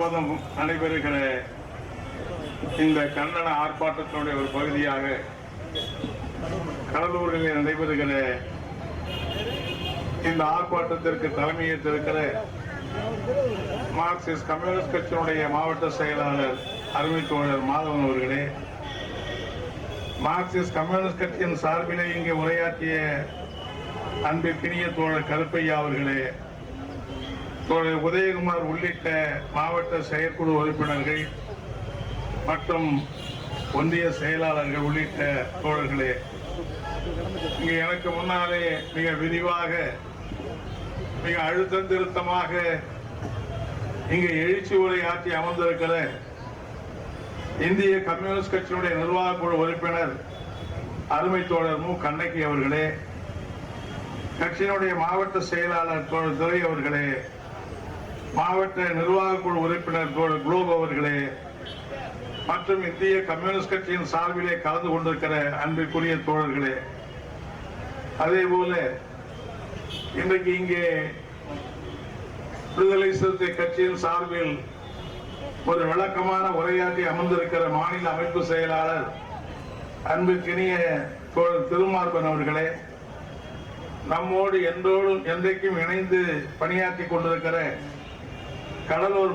நடைபெறுகிற இந்த கண்டன ஆர்ப்பாட்டத்தினுடைய ஒரு பகுதியாக கடலூரில் நடைபெறுகிற இந்த ஆர்ப்பாட்டத்திற்கு தலைமையேற்றிருக்கிற மார்க்சிஸ்ட் கம்யூனிஸ்ட் கட்சியினுடைய மாவட்ட செயலாளர் அருமை தோழர் மாதவன் அவர்களே, மார்க்சிஸ்ட் கம்யூனிஸ்ட் கட்சியின் சார்பிலே இங்கே உரையாற்றிய அன்பிற்கினிய தோழர் கருப்பையா அவர்களே, தோழர் உதயகுமார் உள்ளிட்ட மாவட்ட செயற்குழு உறுப்பினர்கள் மற்றும் ஒன்றிய செயலாளர்கள் உள்ளிட்ட தோழர்களே, இங்கே எனக்கு முன்னாலே மிக விரிவாக மிக அழுத்தம் திருத்தமாக இங்கே எழுச்சி உரையாற்றி அமர்ந்திருக்கிற இந்திய கம்யூனிஸ்ட் கட்சியினுடைய நிர்வாக குழு உறுப்பினர் அருமை தோழர் மு கண்ணகி அவர்களே, கட்சியினுடைய மாவட்ட செயலாளர் தோழர் துரை அவர்களே, மாவட்ட நிர்வாக குழு உறுப்பினர் தோழர் குளோப் அவர்களே மற்றும் இந்திய கம்யூனிஸ்ட் கட்சியின் சார்பிலே கலந்து கொண்டிருக்கிற அன்பிற்குரிய தோழர்களே, அதே போல இன்றைக்கு இங்கே விடுதலை சிறுத்தை கட்சியின் சார்பில் ஒரு விளக்கமான உரையாற்றி அமர்ந்திருக்கிற மாநில அமைப்பு செயலாளர் அன்பிற்கினிய தோழர் திருமார்பன் அவர்களே, நம்மோடு என்றைக்கும் இணைந்து பணியாற்றி கொண்டிருக்கிற கடலூர்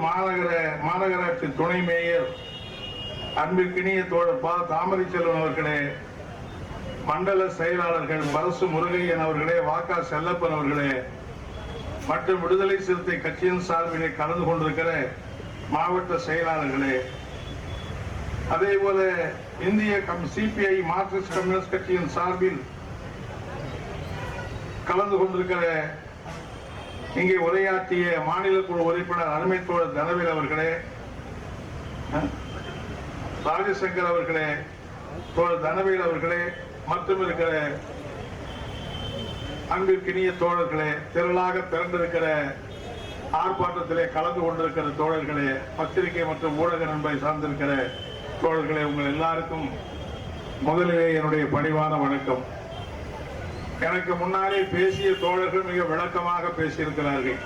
மாநகராட்சி துணை மேயர் அன்பிற்கினிய தோழர் பா தாமரை செல்வன் அவர்களே, மண்டல செயலாளர்கள் பரசு முருகையன் அவர்களே, வாக்கா செல்லப்பன் அவர்களே மற்றும் விடுதலை சிறுத்தை கட்சியின் சார்பிலே கலந்து கொண்டிருக்கிற மாவட்ட செயலாளர்களே, அதே போல இந்திய சிபிஐ மார்க்சிஸ்ட் கம்யூனிஸ்ட் கட்சியின் சார்பில் கலந்து கொண்டிருக்கிற இங்கே உரையாற்றிய மாநில குழு உறுப்பினர் அருமை தோழர் தனவேல் அவர்களே, ராஜசங்கர் அவர்களே, தோழர் தனவேல் அவர்களே மற்றும் இருக்கிற அன்பிற்கினிய தோழர்களே, திரளாக திரண்டிருக்கிற ஆர்ப்பாட்டத்திலே கலந்து கொண்டிருக்கிற தோழர்களே, பத்திரிகை மற்றும் ஊடக நண்பரை சார்ந்திருக்கிற தோழர்களே, உங்கள் எல்லாருக்கும் முதலிலே என்னுடைய பணிவான வணக்கம். எனக்கு முன்னாலே பேசிய தோழர்கள் மிக விளக்கமாக பேசியிருக்கிறார்கள்.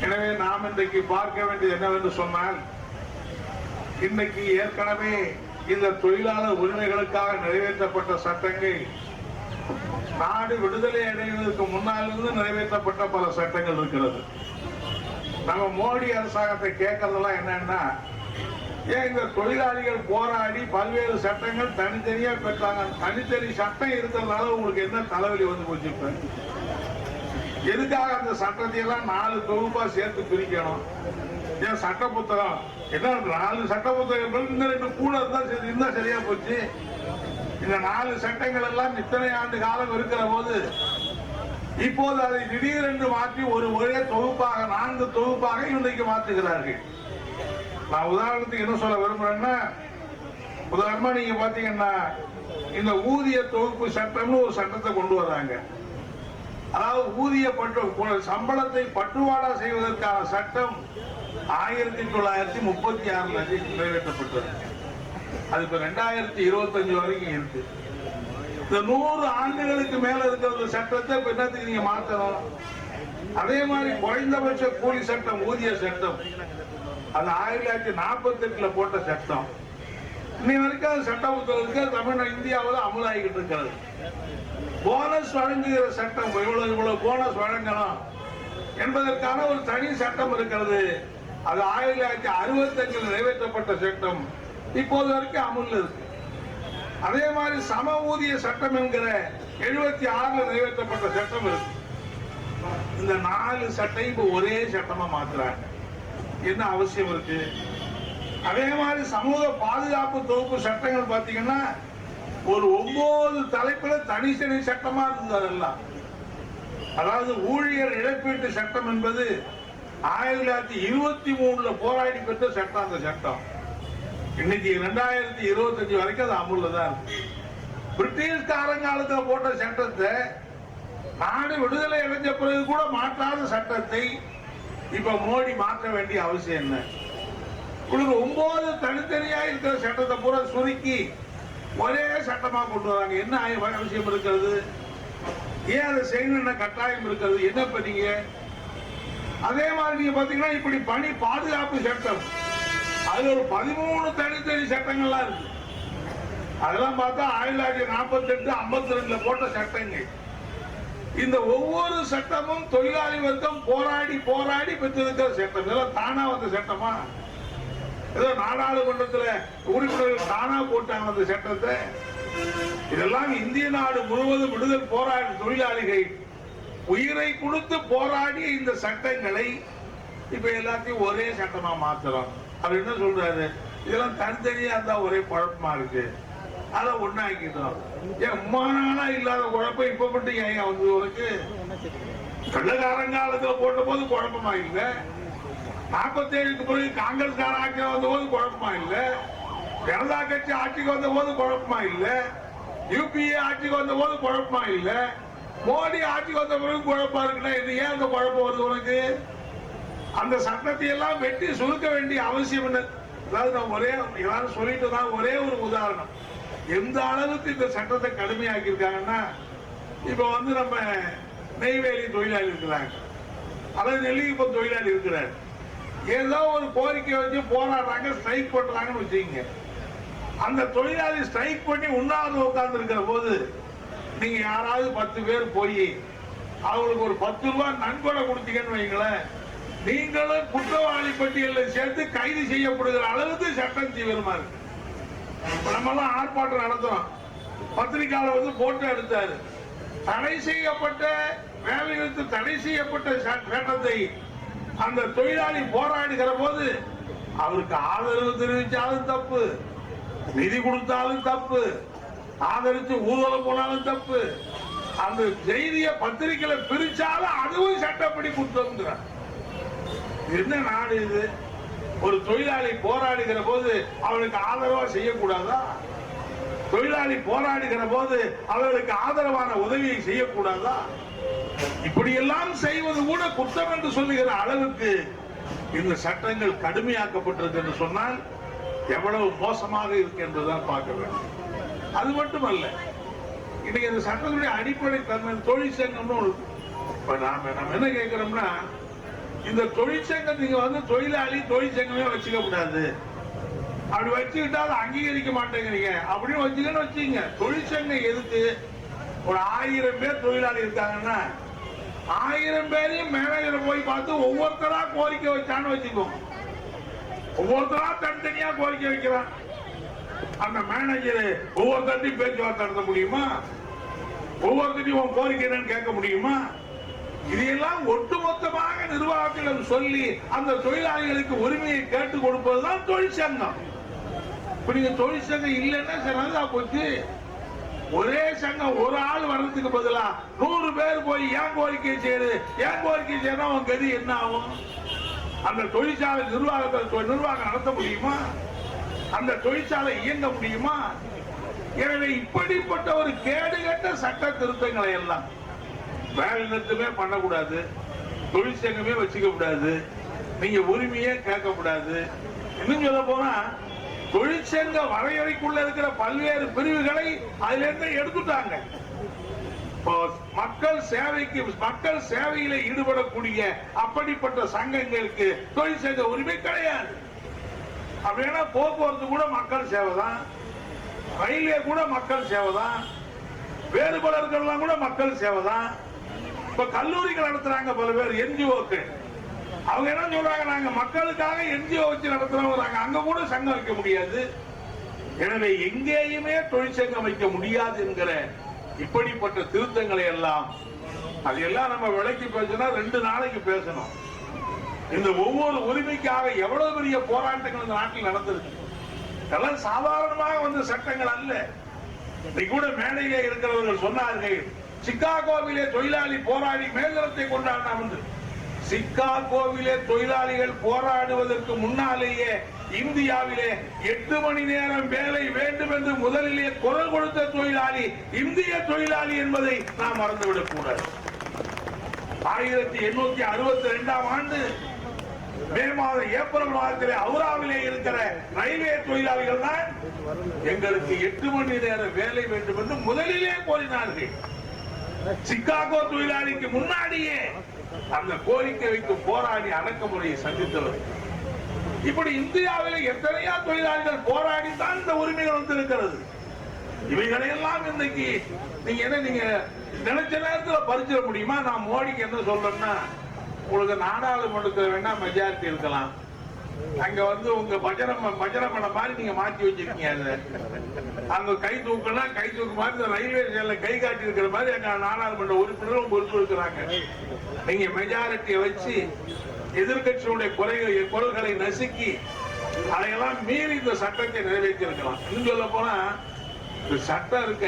எனவே நாம் இன்றைக்கு பார்க்க வேண்டியது என்னவென்று சொன்னால், இன்றைக்கு ஏற்கனவே இந்த தொழிலாளர் உரிமைகளுக்காக நிறைவேற்றப்பட்ட சட்டங்கள் நாடு விடுதலை அடைவதற்கு முன்னாலிருந்து நிறைவேற்றப்பட்ட பல சட்டங்கள் இருக்கிறது. நம்ம மோடி அரசாங்கத்தை கேட்கறதெல்லாம் என்னன்னா, ஏன் இந்த தொழிலாளிகள் போராடி பல்வேறு சட்டங்கள் தனித்தனியா பெற்றாங்க, தனித்தனி சட்டம் இருக்கிறதுனால உங்களுக்கு என்ன தலைவலி வந்து போச்சு? எதுக்காக அந்த சட்டத்தை எல்லாம் 4 தொகுப்பா சேர்த்து பிரிக்கணும்? ஏன் சட்ட புத்தகம் என்ன 4 சட்ட புத்தகங்கள் இன்னும் 2 கூட இருந்தா சரியா போச்சு. இந்த 4 சட்டங்கள் எல்லாம் இத்தனை ஆண்டு காலம் இருக்கிற போது இப்போது அதை திடீரென்று மாற்றி ஒரே தொகுப்பாக 4 தொகுப்பாக இன்றைக்கு மாற்றுகிறார்கள். நான் உதாரணத்துக்கு என்ன சொல்ல விரும்புறேன்னா, உதாரணமா நீங்க பாத்தீங்கன்னா இந்த ஊதிய தொகுப்பு சட்டம்னு ஒரு சட்டத்தை கொண்டு வர்றாங்க. அதாவது ஊதிய சம்பளத்தை பட்டுவாடா செய்வதற்கான சட்டம் 1936 நிறைவேற்றப்பட்டது. அது இப்ப 2025 வரைக்கும் இருக்கு. இந்த 100 ஆண்டுகளுக்கு மேல இருக்கிற சட்டத்தை இப்ப என்னத்துக்கு நீங்க மாத்தணும்? அதே மாதிரி குறைந்தபட்ச கூலி சட்டம், ஊதிய சட்டம், அது 1948 போட்ட சட்டம். இன்னை வரைக்கும் சட்ட புத்தகத்துக்கு தமிழ்நாடு இந்தியாவில் அமலாகிட்டு இருக்கிறது. போனஸ் வழங்குகிற சட்டம், இவ்வளவு போனஸ் வழங்கணும் என்பதற்கான ஒரு தனி சட்டம் இருக்கிறது. அது 1965 நிறைவேற்றப்பட்ட சட்டம், இப்போது வரைக்கும் அமுல்ல இருக்கு. அதே மாதிரி சம ஊதிய சட்டம் என்கிற 76 நிறைவேற்றப்பட்ட சட்டம் இருக்கு. இந்த 4 சட்டம் இப்ப ஒரே சட்டமா மாத்துறாங்க. என்ன அவசியம் இருக்கு? அதே மாதிரி சமூக பாதுகாப்பு தொகுப்பு சட்டங்கள் பாத்தீங்கன்னா ஒரு 9 தலைப்புல தனித்தனி சட்டமா இருந்ததெல்லாம். அதாவது ஊழியர் இழப்பீட்டு சட்டம் என்பது 1923 போராடி பெற்ற சட்டம். அந்த சட்டம் இன்னைக்கு 2025 வரைக்கும் அது அமுல்ல தான் இருக்கு. பிரிட்டிஷ்காரங்காலத்தில் போட்ட சட்டத்தை நாடு விடுதலை அடைஞ்ச பிறகு கூட மாற்றாத சட்டத்தை இப்ப மோடி மாற்ற வேண்டிய அவசியம் என்ன? 9 தனித்தனியா இருக்கிற சட்டத்தை பூரா சுருக்கி ஒரே சட்டமா கொண்டு வராங்க. என்ன அவசியம் இருக்கிறது? ஏன் அதை செய்யணும் கட்டாயம் இருக்கிறது? என்ன பண்ணீங்க? அதே மாதிரி நீங்க பாத்தீங்கன்னா இப்படி பணி பாதுகாப்பு சட்டம், அதுல ஒரு 13 தனித்தனி சட்டங்கள்லாம் இருக்கு. அதெல்லாம் பார்த்தா 1948 52ல போட்ட சட்டங்கள். இந்த ஒவ்வொரு சட்டமும் தொழிலாளி வர்க்கம் போராடி போராடி பெற்றிருக்கிற சட்டம். இதெல்லாம் தானா வந்த சட்டமா? ஏதோ நாடாளுமன்றத்தில் உறுப்பினர்கள் தானா போட்டாங்க அந்த சட்டத்தை. இதெல்லாம் இந்திய நாடு முழுவதும் விடுதலை போராடி தொழிலாளிகள் உயிரை கொடுத்து போராடிய இந்த சட்டங்களை இப்ப எல்லாத்தையும் ஒரே சட்டமா மாத்தலாம். அவர் என்ன சொல்றாரு? இதெல்லாம் தனித்தனியா இருந்தா ஒரே குழப்பமா இருக்கு, அதை ஒண்ணாக்கிட்டோம். ஏன் உமானாலா இல்லாத குழப்பம் இப்ப மட்டும் ஏன் வந்து உனக்கு? வெள்ளக்காரங்காலத்துல போட்ட போது குழப்பமா இல்ல, 47க்கு பிறகு காங்கிரஸ்கார ஆட்சி வந்த போது குழப்பமா இல்ல, ஜனதா கட்சி ஆட்சிக்கு வந்த போது குழப்பமா இல்ல, யூபிஏ ஆட்சிக்கு வந்த போது குழப்பமா இல்ல, மோடி ஆட்சிக்கு வந்த பிறகு குழப்பமா இருக்குன்னா இது ஏன் அந்த குழப்பம் வருது உனக்கு? அந்த சட்டத்தை எல்லாம் வெட்டி சுருக்க வேண்டிய அவசியம் என்ன? அதாவது நான் ஒரே எல்லாரும் சொல்லிட்டு தான் ஒரே ஒரு உதாரணம். எந்த அளவுக்கு இந்த சட்டத்தை கடுமையாக்கி இருக்காங்கன்னா, இப்ப வந்து நம்ம நெய்வேலி தொழிலாளி இருக்கிறாங்க, அல்லது நெல்லிக்குப்பம் தொழிலாளி இருக்கிறார், ஏதோ ஒரு கோரிக்கை வச்சு போராடுறாங்க, ஸ்ட்ரைக் பண்றாங்கன்னு வச்சுக்கீங்க. அந்த தொழிலாளி ஸ்ட்ரைக் பண்ணி உண்ணாவிரதம் உட்கார்ந்து இருக்கிற போது நீங்க யாராவது 10 பேர் போய் அவங்களுக்கு ஒரு 10 ரூபாய் நன்கொடை கொடுத்தீங்கன்னு வைங்களேன், நீங்களும் குற்றவாளி பட்டியலில் சேர்த்து கைது செய்யப்படுகிற அளவுக்கு சட்டம் தீவிரமா இருக்கு. நம்ம எல்லாம் ஆர்ப்பாட்டம் நடத்துறோம், பத்திரிகையாளர் வந்து போட்டோ எடுத்தாரு, தடை செய்யப்பட்ட வேலை நிறுத்த தடை செய்யப்பட்ட சட்டத்தை அந்த தொழிலாளி போராடுகிற போது அவருக்கு ஆதரவு தெரிவிச்சாலும் தப்பு, நிதி கொடுத்தாலும் தப்பு, ஆதரிச்சு ஊர்வலம் போனாலும் தப்பு, அந்த செய்திய பத்திரிகையில பிரிச்சாலும் அதுவும் சட்டப்படி குற்றம். என்ன நாடு இது? ஒரு தொழிலாளி போராடுகிற போது அவனுக்கு ஆதரவா செய்யக்கூடாதா? தொழிலாளி போராடுகிற போது அவர்களுக்கு ஆதரவான உதவியை செய்யக்கூடாதா? இப்படி எல்லாம் செய்வது கூட குற்றம் என்று சொல்லுகிற அளவுக்கு இந்த சட்டங்கள் கடுமையாக்கப்பட்டிருக்கு என்று சொன்னால் எவ்வளவு மோசமாக இருக்கு என்றுதான் பார்க்க வேண்டும். அது மட்டுமல்ல, இன்னைக்கு இந்த சட்டத்துடைய அடிப்படை தன்மை தொழிற்சங்கம்னு இப்ப நாம என்ன கேட்கிறோம்னா, இந்த தொழிற்சங்கம் நீங்க வந்து தொழிலாளி தொழிற்சங்கமே வச்சுக்க கூடாது, அப்படி வச்சுக்கிட்டா அதை அங்கீகரிக்க மாட்டேங்கிறீங்க அப்படின்னு வச்சுக்கன்னு வச்சுங்க. தொழிற்சங்கம் எதுக்கு? ஒரு 1000 பேர் தொழிலாளி இருக்காங்கன்னா 1000 பேரையும் மேனேஜரை போய் பார்த்து ஒவ்வொருத்தரா கோரிக்கை வச்சான்னு வச்சுக்கோ, ஒவ்வொருத்தரா தனித்தனியா கோரிக்கை வைக்கிறான், அந்த மேனேஜர் ஒவ்வொருத்தையும் பேச்சுவார்த்தை நடத்த முடியுமா? ஒவ்வொருத்தையும் கோரிக்கை என்னன்னு கேட்க முடியுமா? இதையெல்லாம் ஒட்டுமொத்தமாக நிர்வாகத்திடம் சொல்லி அந்த தொழிலாளிகளுக்கு உரிமையை கேட்டுக் கொடுப்பதுதான் தொழிற்சங்கம். இப்ப நீங்க தொழிற்சங்கம் இல்லைன்னா சிறந்தா போச்சு. ஒரே சங்கம் ஒரு ஆள் வர்றதுக்கு பதிலா 100 பேர் போய் ஏன் கோரிக்கை செய்யணும் அவன் கதி என்ன ஆகும்? அந்த தொழிற்சாலை நிர்வாகம் நடத்த முடியுமா? அந்த தொழிற்சாலை இயங்க முடியுமா? எனவே இப்படிப்பட்ட ஒரு கேடுகட்ட சட்ட திருத்தங்களை எல்லாம் வேலை நிறுத்தமே பண்ணக்கூடாது, தொழிற்சங்கமே வச்சுக்க கூடாது, நீங்க உரிமையே கேட்கக்கூடாது. இன்னும் சொல்ல போனா தொழிற்சங்க வரையறைக்குள்ள இருக்கிற பல்வேறு பிரிவுகளை அதுல இருந்து எடுத்துட்டாங்க. மக்கள் சேவையில ஈடுபடக்கூடிய அப்படிப்பட்ட சங்கங்களுக்கு தொழிற்சங்க உரிமை கிடையாது. அப்படின்னா போக்குவரத்து கூட மக்கள் சேவை தான், ரயில்வே கூட மக்கள் சேவை தான், வேறு பலர்கள்லாம் கூட மக்கள் சேவை தான். இப்ப கல்லூரிகள் நடத்துறாங்க பல பேர் என்ஜிஓக்கு, அவங்க என்ன சொல்றாங்க, நாங்க மக்களுக்காக என்ஜிஓ வச்சு நடத்துறோம், அங்க கூட சங்கம் வைக்க முடியாது. எனவே எங்கேயுமே தொழிற்சங்கம் வைக்க முடியாது என்கிற இப்படிப்பட்ட திருத்தங்களை எல்லாம் அதையெல்லாம் நம்ம விலைக்கு பேசினா 2 நாளைக்கு பேசணும். இந்த ஒவ்வொரு உரிமைக்காக எவ்வளவு பெரிய போராட்டங்கள் இந்த நாட்டில் நடந்திருக்கு. இதெல்லாம் சாதாரணமாக வந்த சட்டங்கள் அல்ல. கூட மேடையிலே இருக்கிறவர்கள் சொன்னார்கள், சிக்காகோவிலே தொழிலாளி போராடி மேல்நிலத்தை கொண்டாடினா வந்து. சிக்காகோவிலே தொழிலாளிகள் போராடுவதற்கு முன்னாலேயே இந்தியாவிலே 8 மணி நேரம் வேலை வேண்டும் என்று முதலிலே குரல் கொடுத்த தொழிலாளி இந்திய தொழிலாளி என்பதை நாம் மறந்துவிடக் கூடாது. 1862ஆம் ஆண்டு மே மாதம் ஏப்ரல் மாதத்திலே ஹவுராவிலே இருக்கிற ரயில்வே தொழிலாளிகள் தான் எங்களுக்கு 8 மணி நேரம் வேலை வேண்டும் என்று முதலிலே கோரினார்கள். சிக்காகோ தொழிலாளிக்கு முன்னாடியே அந்த கோரிக்கை வைக்கும் போராடி அடக்குமுறையை சந்தித்தவர். இப்படி இந்தியாவில் எத்தனையோ தொழிலாளிகள் போராடி தான் இந்த உரிமைகள் வந்திருக்கிறது. இவைகளையெல்லாம் இன்னைக்கு நீங்க நினைச்ச நேரத்தில் பறிச்சிட முடியுமா? நான் மோடிக்கு என்ன சொல்றேன்னா, உங்களுக்கு நாடாளுமன்றத்தில் வேணா மெஜாரிட்டி இருக்கலாம், அங்க உங்க பஜரமண மாதிரி நீங்க மாற்றி வச்சிருக்கீங்க. அங்க கை தூக்குனா கை தூக்கு மாதிரி ரயில்வே ஸ்டேஷன்ல கை காட்டி இருக்கிற மாதிரி அங்க நாடாளுமன்ற உறுப்பினரும் பொறுப்பு இருக்கிறாங்க. நீங்க மெஜாரிட்டியை வச்சு எதிர்கட்சியுடைய குரல்களை நசுக்கி அதையெல்லாம் மீறி இந்த சட்டத்தை நிறைவேற்றி இருக்கலாம். இன்னும் சொல்ல போனா இந்த சட்டம் இருக்க,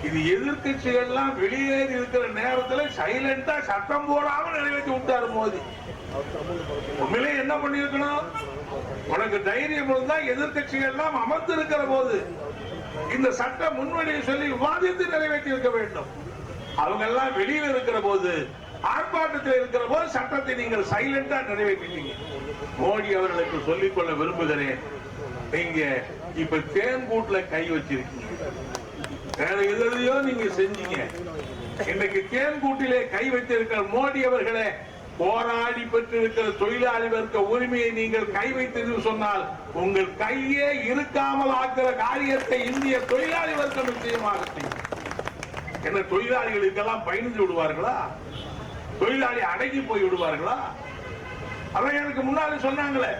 இது எதிர்கட்சிகள்லாம் வெளியேறி இருக்கிற நேரத்தில் சைலண்டா சட்டம் போடாம நிறைவேற்றி விட்டாரு மோடி. உண்மையிலே என்ன பண்ணிருக்கணும்? உனக்கு தைரியம் இருந்தா எதிர்கட்சிகள் எல்லாம் அமர்ந்து இருக்கிற போது இந்த சட்ட முன்வழியை சொல்லி விவாதித்து நிறைவேற்றி இருக்க வேண்டும். அவங்க எல்லாம் வெளியில் இருக்கிற போது, ஆர்ப்பாட்டத்தில் இருக்கிற போது சட்டத்தை நீங்கள் சைலண்டா நிறைவேற்றிட்டீங்க. மோடி அவர்களுக்கு சொல்லிக்கொள்ள விரும்புகிறேன், நீங்க இப்ப தேன்கூட்டுல கை வச்சிருக்கீங்க, வேற எதையோ நீங்க செஞ்சீங்க. இன்னைக்கு தேன்கூட்டிலே கை வைத்திருக்கிற மோடி அவர்களே, போராடி பெற்றிருக்கிற தொழிலாளி வர்க்க உரிமையை நீங்கள் கை வைத்து சொன்னால் உங்கள் கையே இருக்காமல் ஆக்கிற காரியத்தை இந்திய தொழிலாளி வர்க்கம் நிச்சயமாக செய்யும். என்ன தொழிலாளிகளுக்கெல்லாம் பயணித்து விடுவார்களா? தொழிலாளி அடங்கி போய் விடுவார்களா? அதான் எனக்கு முன்னாடி சொன்னாங்களே,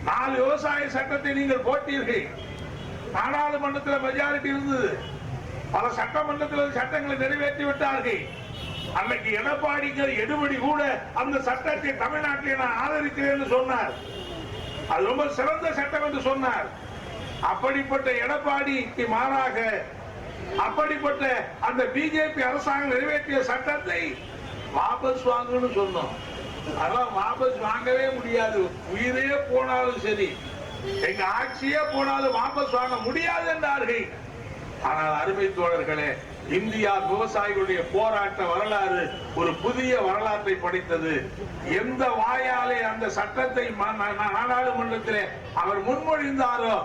4 விவசாய சட்டத்தை நீங்கள் போட்டீர்கள், நாடாளுமன்றத்தில் மெஜாரிட்டி இருந்தது, பல சட்டமன்றத்தில் சட்டங்களை நிறைவேற்றி விட்டார்கள். அன்னைக்கு எடப்பாடிங்கிற எடுபடி கூட அந்த சட்டத்தை தமிழ்நாட்டில் நான் ஆதரிக்கிறேன் சொன்னார். அது ரொம்ப சிறந்த சட்டம் என்று சொன்னார். அப்படிப்பட்ட எடப்பாடிக்கு மாறாக அப்படிப்பட்ட அந்த பிஜேபி அரசாங்கம் நிறைவேற்றிய சட்டத்தை வாபஸ் வாங்கன்னு சொன்னோம். அதெல்லாம் வாபஸ் வாங்கவே முடியாது. உயிரே போனாலும் சரி, எங்க ஆட்சியே போனாலும் வாபஸ் வாங்க முடியாது என்றார்கள். ஆனால் அருமை தோழர்களே, இந்தியா விவசாயிகளுடைய போராட்ட வரலாறு ஒரு புதிய வரலாற்றை படைத்தது. எந்த வாயாலே அந்த சட்டத்தை நாடாளுமன்றத்திலே அவர் முன்மொழிந்தாரோ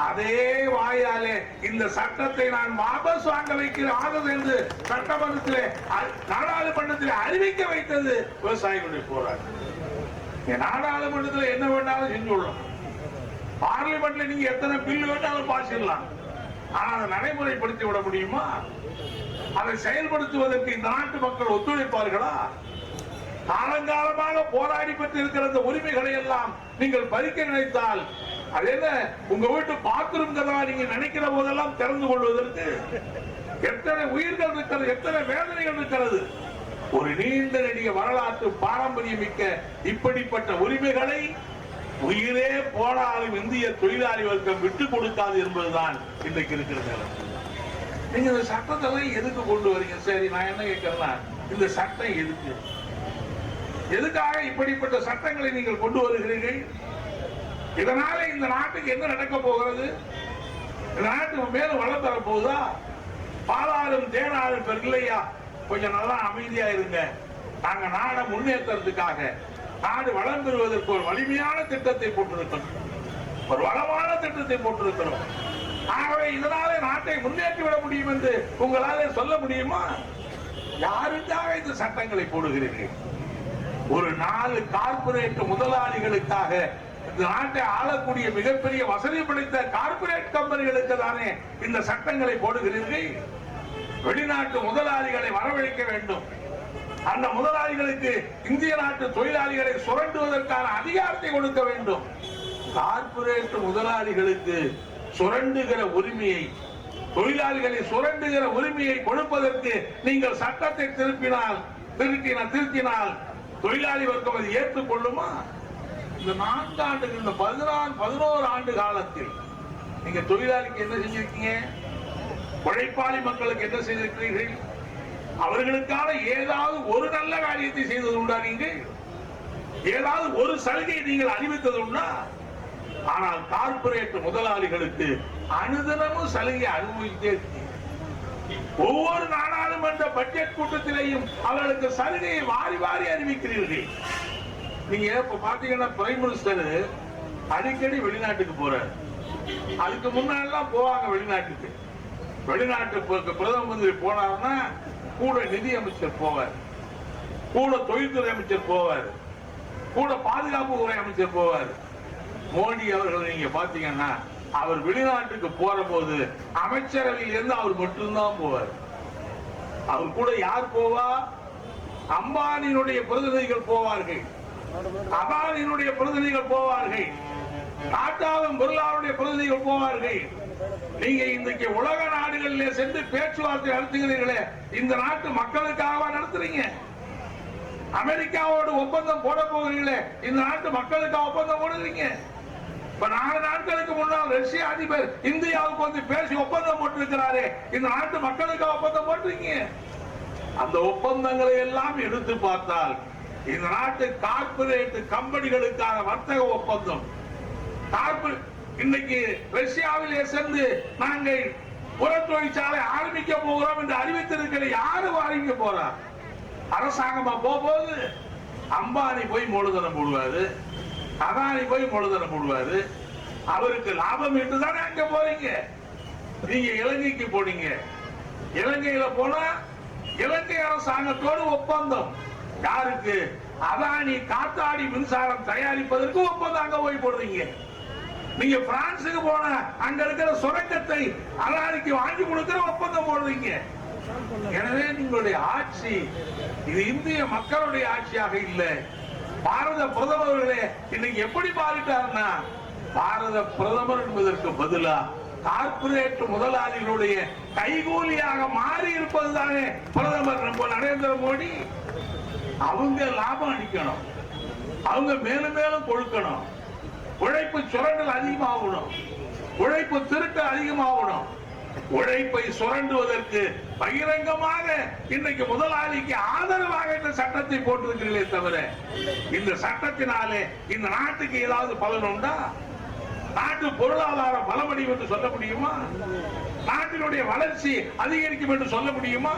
அதே வாயாலே இந்த சட்டத்தை நான் வாபஸ் வாங்க வைக்கிறேன் என்று சட்டமன்றத்திலே நாடாளுமன்றத்தில் அறிவிக்க வைத்தது விவசாயிகளுடைய போராட்டம். நாடாளுமன்றத்தில் என்ன வேண்டாலும் செஞ்சுள்ளோம், பார்லிமெண்ட்ல நீங்க எத்தனை பில் வேண்டாலும் பாசிடலாம், ஆனால் அதை நடைமுறைப்படுத்தி விட முடியுமா? அதை செயல்படுத்துவதற்கு இந்த நாட்டு மக்கள் ஒத்துழைப்பார்களா? காலங்காலமாக போராடி பெற்றிருக்கிற அந்த உரிமைகளை எல்லாம் நீங்கள் பறிக்க நினைத்தால் அது என்ன, உங்க வீட்டு பாத்ரூம் கதவா நீங்க நினைக்கிற போதெல்லாம் திறந்து கொள்வதற்கு எத்தனை உயிர்கள் இருக்கிறது, எத்தனை வேதனைகள் இருக்கிறது. ஒரு நீண்ட நெடிய வரலாற்று பாரம்பரியம் மிக்க இப்படிப்பட்ட உரிமைகளை உயிரே போனாலும் இந்திய தொழிலாளி வர்க்கம் விட்டுக் கொடுக்காது என்பதுதான் இன்றைக்கு இருக்கிற நிலை. நீங்க இந்த சட்டத்தை எதுக்கு கொண்டு வரீங்க? சரி, நான் என்ன கேட்கிறேன்னா, இந்த சட்டம் எதுக்காக இப்படிப்பட்ட சட்டங்களை நீங்கள் கொண்டு வருகிறீர்கள்? இதனால இந்த நாட்டுக்கு என்ன நடக்க போகிறது? இந்த நாட்டுக்கு மேலும் வளம் தர போகுதா? பாலாறும் தேனாரும் இல்லையா? கொஞ்சம் நல்லா அமைதியா இருங்க, நாங்க நாடை முன்னேற்றத்துக்காக, நாடு வளம் பெறுவதற்கு ஒரு வலிமையான திட்டத்தை போட்டிருக்கிறோம், ஒரு வளமான திட்டத்தை போட்டிருக்கிறோம். ஆகவே இதனாலே நாட்டை முன்னேற்றி விட முடியும் என்று உங்களாலே சொல்ல முடியுமா? யாருக்காக இந்த சட்டங்களை போடுகிறீர்கள்? ஒரு 4 கார்பரேட் முதலாளிகளுக்காக, இந்த நாட்டை ஆளக்கூடிய மிகப்பெரிய வசதி படைத்த கார்பரேட் கம்பெனிகளுக்கு தானே இந்த சட்டங்களை போடுகிறீர்கள். வெளிநாட்டு முதலாளிகளை வரவழைக்க வேண்டும், அந்த முதலாளிகளுக்கு இந்திய நாட்டு தொழிலாளிகளை சுரண்டுவதற்கான அதிகாரத்தை கொடுக்க வேண்டும். கார்பரேட் முதலாளிகளுக்கு சுரண்டுகிற உரிமையை, தொழிலாளிகளை சுரண்டுகிற உரிமையை கொடுப்பதற்கு நீங்கள் சட்டத்தை திருத்தினால் தொழிலாளி வர்க்கம் அதை ஏற்றுக்கொள்ளுமா? இந்த 4 ஆண்டுகள், இந்த 11 ஆண்டு காலத்தில் நீங்க தொழிலாளிக்கு என்ன செஞ்சிருக்கீங்க? உழைப்பாளி மக்களுக்கு என்ன செய்திருக்கிறீர்கள்? அவர்களுக்கான ஏதாவது ஒரு நல்ல காரியத்தை செய்தது உண்டா? நீங்கள் ஏதாவது ஒரு சலுகையை நீங்கள் அறிவித்தது உண்டா? ஆனால் கார்பரேட் முதலாளிகளுக்கு அனுதினமும் சலுகை அனுபவித்தே இருக்கீங்க. ஒவ்வொரு நாடாளுமன்ற பட்ஜெட் கூட்டத்திலேயும் அவர்களுக்கு சலுகையை வாரி வாரி அறிவிக்கிறீர்கள். நீங்க இப்ப பாத்தீங்கன்னா பிரைம் மினிஸ்டர் அடிக்கடி வெளிநாட்டுக்கு போறாரு. அதுக்கு முன்னாடிலாம் போவாங்க வெளிநாட்டுக்கு. வெளிநாட்டு பிரதம மந்திரி போனாருன்னா கூட நிதி அமைச்சர் போவார். கூட தொழில்துறை அமைச்சர் போவார், கூட பாதுகாப்பு துறை அமைச்சர் போவார். மோடி அவர்கள் நீங்க பாத்தீங்கன்னா அவர் வெளிநாட்டுக்கு போற போது அமைச்சரவையில் இருந்து அவர் மட்டும்தான் போவார். அவர் கூட யார் போவா? அம்பானியினுடைய பிரதிநிதிகள் போவார்கள், அதானியினுடைய பிரதிநிதிகள் போவார்கள், டாடாவும் பிர்லாவுடைய பிரதிநிதிகள் போவார்கள். நீங்க இன்றைக்கு உலக நாடுகளிலே சென்று பேச்சுவார்த்தை நடத்துகிறீர்களே, இந்த நாட்டு மக்களுக்காக நடத்துறீங்க. அமெரிக்காவோடு ஒப்பந்தம் போட போகிறீங்களே, இந்த நாட்டு மக்களுக்காக ஒப்பந்தம் போடுறீங்க. இப்ப 4 நாட்களுக்கு முன்னால் ரஷ்ய அதிபர் இந்தியாவுக்கு வந்து பேசி ஒப்பந்தம் போட்டிருக்கிறாரே, இந்த நாட்டு மக்களுக்காக ஒப்பந்தம் போடுறீங்க. அந்த ஒப்பந்தங்களை எல்லாம் எடுத்து பார்த்தால் இந்த நாட்டு கார்ப்பரேட் கம்பெனிகளுக்கான வர்த்தக ஒப்பந்தம். இன்னைக்கு ரஷ்யாவிலே சென்று நாங்கள் உர தொழிற்சாலை ஆரம்பிக்க போகிறோம் என்று அறிவித்திருக்கிற யாரு ஆரம்பிக்க போறார்? அரசாங்கமா போகுது. அம்பானி போய் மூலதனம் போடுவாரு, அதானி போய் மூலதனம் போடுவாரு. அவருக்கு லாபம் என்று தானே அங்க போறீங்க. நீங்க இலங்கைக்கு போனீங்க, இலங்கையில போனா இலங்கை அரசாங்கத்தோடு ஒப்பந்தம். யாருக்கு? அதானி காத்தாடி மின்சாரம் தயாரிப்பதற்கு ஒப்பந்தம் அங்க போய் போடுறீங்க. நீங்க பிரான்சுக்கு போன அங்க இருக்கிற சுரங்கத்தை அதானிக்கு வாங்கி கொடுக்கிற ஒப்பந்தம் போடுறீங்க. எனவே உங்களுடைய ஆட்சி இது இந்திய மக்களுடைய ஆட்சியாக இல்லை. பாரத பிரதமர்களே இன்னைக்கு எப்படி மாறிட்டாருன்னா, பாரத பிரதமர் என்பதற்கு பதிலா கார்ப்பரேட் முதலாளிகளுடைய கைகூலியாக மாறி இருப்பதுதானே பிரதமர் நம்ம நரேந்திர மோடி. அவங்க லாபம் அடிக்கணும், அவங்க மேலும் மேலும் கொடுக்கணும், உழைப்பு சுரண்டல் அதிகமாகணும், உழைப்பு திருட்டு அதிகமாகணும். உழைப்பை சுரண்டுவதற்கு பகிரங்கமாக இன்னைக்கு முதலாளிக்கு ஆதரவாக இந்த சட்டத்தை போட்டிருக்கிறீர்களே தவிர, இந்த சட்டத்தினாலே இந்த நாட்டுக்கு ஏதாவது பலன் உண்டா? நாட்டு பொருளாதாரம் பலமடையும் என்று சொல்ல முடியுமா? நாட்டினுடைய வளர்ச்சி அதிகரிக்கும் என்று சொல்ல முடியுமா?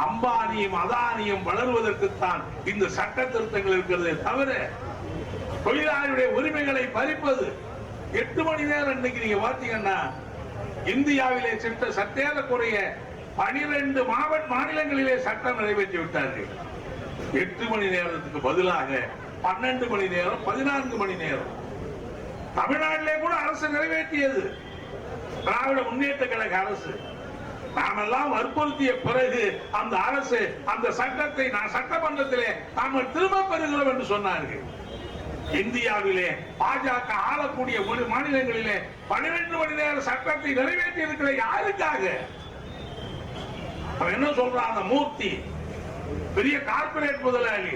அம்பானியும் அதானியும் வளர்வதற்குத்தான் இந்த சட்ட திருத்தங்கள் இருக்கிறதே தவிர தொழிலாளருடைய உரிமைகளை பறிப்பது. 8 மணி நேரம் இன்னைக்கு நீங்க பாத்தீங்கன்னா இந்தியாவிலே சற்றேறக்குறைய 12 மாநிலங்களிலே சட்டம் நிறைவேற்றி விட்டார்கள். 8 மணி நேரத்துக்கு பதிலாக 12 மணி நேரம், 14 மணி நேரம். தமிழ்நாட்டிலே கூட அரசு நிறைவேற்றியது திராவிட முன்னேற்ற கழக அரசு. நாமெல்லாம் வற்புறுத்திய பிறகு அந்த அரசு அந்த சட்டத்தை சட்டமன்றத்திலே நாம் திரும்ப பெறுகிறோம் என்று சொன்னார்கள். இந்தியாவிலே பாஜக ஆளக்கூடிய மாநிலங்களிலே 12 மணி நேர சட்டத்தை நிறைவேற்றி இருக்கிற யாருக்காக? அவன் என்ன சொல்றான்? அந்த மூர்த்தி பெரிய கார்பரேட் முதலாளி.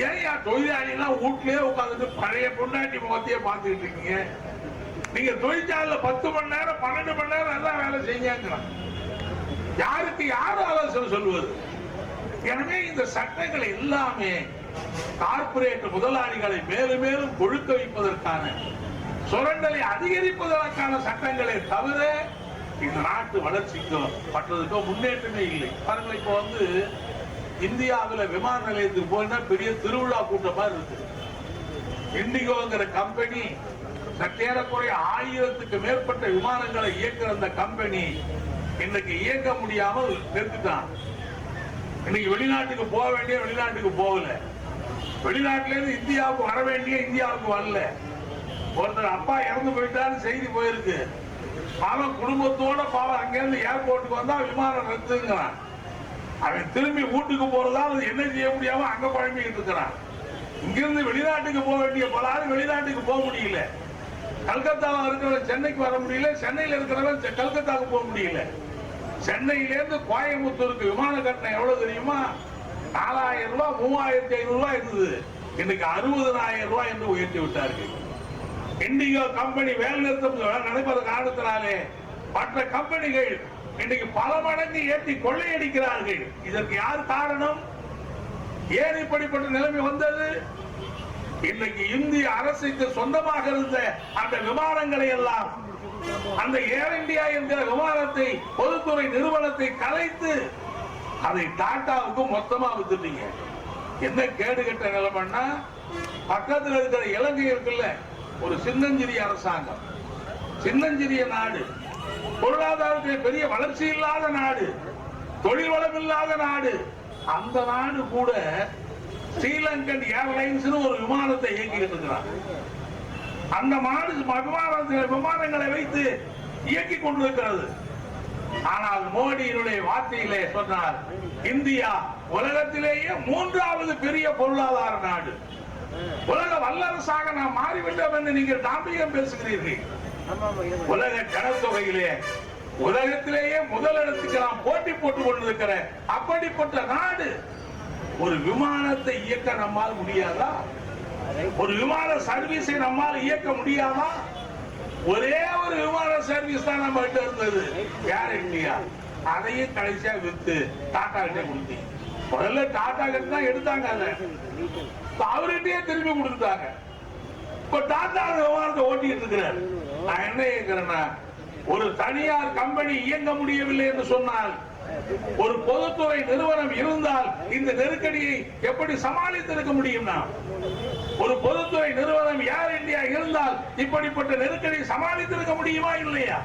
ஏன் தொழிலாளி எல்லாம் வீட்லயே உட்கார்ந்து பழைய பொண்டாட்டி முகத்தையே பார்த்துட்டு இருக்கீங்க? நீங்க தொழிற்சாலையில 10 மணி நேரம் 12 மணி நேரம் நல்லா வேலை செய்யுங்க. யாருக்கு யாரு ஆலோசனை சொல்வது? எனவே இந்த சட்டங்கள் எல்லாமே கார்ப்பரேட் முதலாளிகளை மேலும் மேலும் கொழுக்க வைப்பதற்கான, சுரண்டலை அதிகரிப்பதற்கான சட்டங்களை தவிர இந்த நாட்டு வளர்ச்சிக்கோ மற்றதுக்கோ முன்னேற்றமே இல்லை. பாருங்கள், இப்போ வந்து இந்தியாவில் விமான நிலையத்துக்கு போனா பெரிய திருவிழா கூட்டமா இருக்கு. இண்டிகோங்கிற கம்பெனி சற்றேறக்குறைய 1000க்கு மேற்பட்ட விமானங்களை இயக்குற அந்த கம்பெனி இன்னைக்கு இயக்க முடியாமல் நிறுத்திட்டான். இன்னைக்கு வெளிநாட்டுக்கு போக வேண்டிய வெளிநாட்டுக்கு போகல, வெளிநாட்டில இருந்து இந்தியாவுக்கு வர வேண்டிய இந்தியாவுக்கு வரல. ஒருத்தர் அப்பா இறந்து போயிட்டான்னு செய்தி போயிருக்கு. அவன் குடும்பத்தோட பாவம் அங்கிருந்து ஏர்போர்ட்டுக்கு வந்தா விமானம் நிறுத்துங்கிறான். அவன் திரும்பி வீட்டுக்கு போறதா என்ன செய்ய முடியாம அங்க குழம்பிக்கிட்டு இருக்கிறான். இங்கிருந்து வெளிநாட்டுக்கு போக வேண்டிய பல ஆள் வெளிநாட்டுக்கு போக முடியல. கல்கத்தாவில் இருக்கிறவன் சென்னைக்கு வர முடியல, சென்னையில் இருக்கிறவன் கல்கத்தாவுக்கு போக முடியல. சென்னையிலேருந்து கோயம்புத்தூருக்கு விமான கட்டணம் எவ்வளவு தெரியுமா? 4000 ரூபாய் 3500 ரூபாய் இருந்தது. இன்னைக்கு 60,000 ரூபாய் என்று உயர்த்தி விட்டார்கள். இண்டிகோ கம்பெனி வேலை நிறுத்தம் நடைபெற காரணத்தினாலே மற்ற கம்பெனிகள் இன்னைக்கு பல மடங்கு ஏற்றி கொள்ளையடிக்கிறார்கள். இதற்கு யார் காரணம்? ஏன் இப்படிப்பட்ட நிலைமை வந்தது? இன்னைக்கு இந்திய அரசுக்கு சொந்தமாக இருந்த அந்த விமானங்களை எல்லாம், அந்த ஏர் இந்தியா என்கிற விமானத்தை பொதுத்துறை நிறுவனத்தை கலைத்து அதை டாடாவுக்கு மொத்தமா வித்துட்டீங்க. என்ன கேடு கட்ட நிலைமைன்னா, பக்கத்தில் இருக்கிற இலங்கை இருக்குல்ல, ஒரு சின்னஞ்சிறிய அரசாங்கம், சின்னஞ்சிறிய நாடு, பொருளாதாரத்தில் பெரிய வளர்ச்சி இல்லாத நாடு, தொழில் வளம் இல்லாத நாடு, அந்த நாடு கூட ஸ்ரீலங்கன் ஏர்லைன்ஸ் ஒரு விமானத்தை இயக்கிட்டு இருக்கிறார். அந்த நாடு விமானங்களை வைத்து இயக்கி கொண்டிருக்கிறது. ஆனால் மோடியினுடைய வார்த்தையிலே சொன்னார், இந்தியா உலகத்திலேயே 3வது பெரிய பொருளாதார நாடு, உலக வல்லரசாக நாம் மாறிவிட்டோம் என்று நீங்கள் தாம்பியம் பேசுகிறீர்கள். உலக ஜனத்தொகையிலே உலகத்திலேயே முதலிடத்துக்கு நாம் போட்டி போட்டுக் கொண்டிருக்கிற அப்படிப்பட்ட நாடு ஒரு விமானத்தை இயக்க நம்மால் முடியாதா? ஒரு விமான சர்வீஸை நம்மால் இயக்க முடியாதா? ஒரே ஒரு விமான சர்வீஸ் தான் நம்ம கிட்ட இருந்தது, ஏர் இந்தியா. அதையும் கடைசியா வித்து டாடா கிட்ட கொடுத்தீங்க. முதல்ல டாடா கிட்ட தான் எடுத்தாங்க, அதை அவர்கிட்டயே திரும்பி கொடுத்தாங்க. இப்ப டாடா விமானத்தை ஓட்டிட்டு இருக்கிறார். நான் என்ன கேட்கிறேன்னா, ஒரு தனியார் கம்பெனி இயங்க முடியவில்லை என்று சொன்னால், ஒரு பொதுத்துறை நிறுவனம் இருந்தால் இந்த நெருக்கடியை எப்படி சமாளித்திருக்க முடியும்னா? ஒரு பொதுத்துறை நிறுவனம் ஏர் இந்தியா இருந்தால் இப்படிப்பட்ட நெருக்கடியை சமாளித்திருக்க முடியுமா இல்லையா?